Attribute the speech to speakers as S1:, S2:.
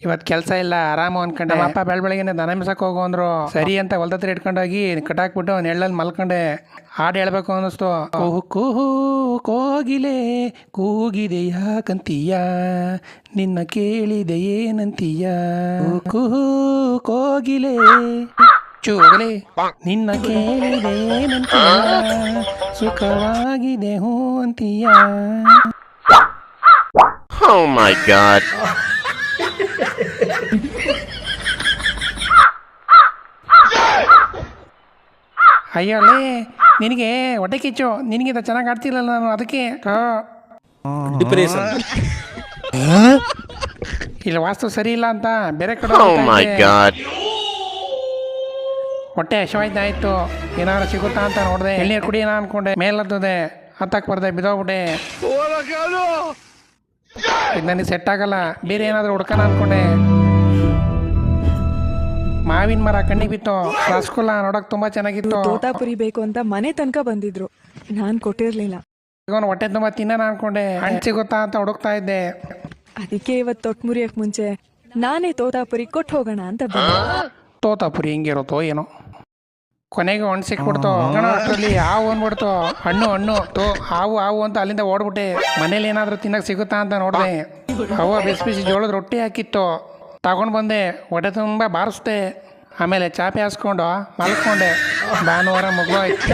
S1: ಇವತ್ತು ಕೆಲಸ ಇಲ್ಲ ಆರಾಮು ಅನ್ಕೊಂಡೆ. ನಮ್ಮ ಅಪ್ಪ ಬೆಳಗ್ಗೆ ದನ ಮಿಸಕ್ಕೆ ಹೋಗು ಅಂದ್ರು. ಸರಿ ಅಂತ ಹೊಲ್ದ ಹತ್ರ ಇಟ್ಕೊಂಡೋಗಿ ಕಟಾಕ್ಬಿಟ್ಟು ನೆಳ್ಳಲ್ಲಿ ಮಲ್ಕೊಂಡೆ. ಹಾಡು ಹೇಳ್ಬೇಕು ಅನ್ನಿಸ್ತು. ಕುಹು ಕುಹು ಕೋಗಿಲೆ ಕೂಗಿದೆ ಯಾಕಂತೀಯ, ನಿನ್ನ ಕೇಳಿದೆ ಏನಂತೀಯ. ಕುಹು ಕೋಗಿಲೆ ಚೂಗಲೆ ನಿನ್ನ ಕೇಳಿದೆ ಏನಂತೀಯ, ಸುಖವಾಗಿದೆ ಹೂ ಅಂತೀಯ.
S2: Oh my God.
S1: ಅಯ್ಯೋಳೆ ನಿನಗೆ ಹೊಟ್ಟೆ ಕಿಚ್ಚು, ನಿನಗಿಂತ ಚೆನ್ನಾಗಿ ಆಡ್ತಿಲ್ಲ ನಾನು ಅದಕ್ಕೆ.
S3: ಡಿಪ್ರೆಷನ್.
S1: ಇಲ್ಲಿ ವಾಸ್ತು ಸರಿ ಇಲ್ಲ ಅಂತ ಬೇರೆ ಕಡೆ
S2: Oh my God.
S1: ಹೊಟ್ಟೆ ಹಸಿವಾಯ್ತಾಯ್ತು, ಏನಾದ್ರು ಸಿಗುತ್ತಾ ಅಂತ ನೋಡಿದೆ. ಎಳ್ನೀರು ಕುಡಿಯೋಣ ಅನ್ಕೊಂಡೆ, ಮೇಲತ್ತದೆ ಹತ್ತಕ್ಕೆ ಬರ್ದೆ, ಬಿದ್ದೋಗ್ಬಿಟ್ಟೆ. ಇದು ನನಗೆ ಸೆಟ್ ಆಗಲ್ಲ, ಬೇರೆ ಏನಾದರೂ ಹುಡ್ಕೋಣ ಅನ್ಕೊಂಡೆ. ಮಾವಿನ ಮರ ಕಣ್ಣಿಗೆ ಬಿತ್ತು, ರಸಗುಲ್ಲ ನೋಡಕ್ ತುಂಬಾ ಚೆನ್ನಾಗಿತ್ತು.
S4: ತೋತಾಪುರಿ ಬೇಕು ಅಂತ ಮನೆ ತನಕ ಬಂದಿದ್ರು, ನಾನ್ ಕೊಟ್ಟಿರ್ಲಿಲ್ಲ.
S1: ಇವನು ಹೊಟ್ಟೆ ತುಂಬಾ ತಿನ್ನೋಣ ಅನ್ಕೊಂಡೆ, ಹಣ್ಣು ಸಿಗುತ್ತಾ ಅಂತ ಹುಡುಕ್ತಾ ಇದ್ದೆ.
S4: ಅದಕ್ಕೆ ಇವತ್ತು ತೊಟ್ ಮುರಿಯಕ್ ಮುಂಚೆ ನಾನೇ ತೋತಾಪುರಿ ಕೊಟ್ಟು ಹೋಗೋಣ ಅಂತ ಬಂದೆ.
S1: ತೋತಾಪುರಿ ಹೆಂಗಿರುತ್ತೋ ಏನೋ. ಕೊನೆಗೆ ಹಣ್ಣು ಸಿಕ್ಬಿಡ್ತು. ಅಷ್ಟರಲ್ಲಿ ಹಾವು ಅಂದ್ಬಿಡ್ತು. ಹಣ್ಣು ಹಾವು ಅಂತ ಅಲ್ಲಿಂದ ಓಡ್ಬಿಟ್ಟೆ. ಮನೇಲಿ ಏನಾದರೂ ತಿನ್ನಕ್ಕೆ ಸಿಗುತ್ತಾ ಅಂತ ನೋಡಿದೆ. ಅವ್ವ ಬಿಸಿ ಜೋಳದ ರೊಟ್ಟಿ ಹಾಕಿತ್ತು, ತಗೊಂಡು ಬಂದೆ. ಹೊಟ್ಟೆ ತುಂಬ ಬಾರಿಸ್ದೆ. ಆಮೇಲೆ ಚಾಪೆ ಹಾಸ್ಕೊಂಡು ಮಲ್ಕೊಂಡೆ. ಭಾನುವಾರ ಮಗು ಆಯ್ತು.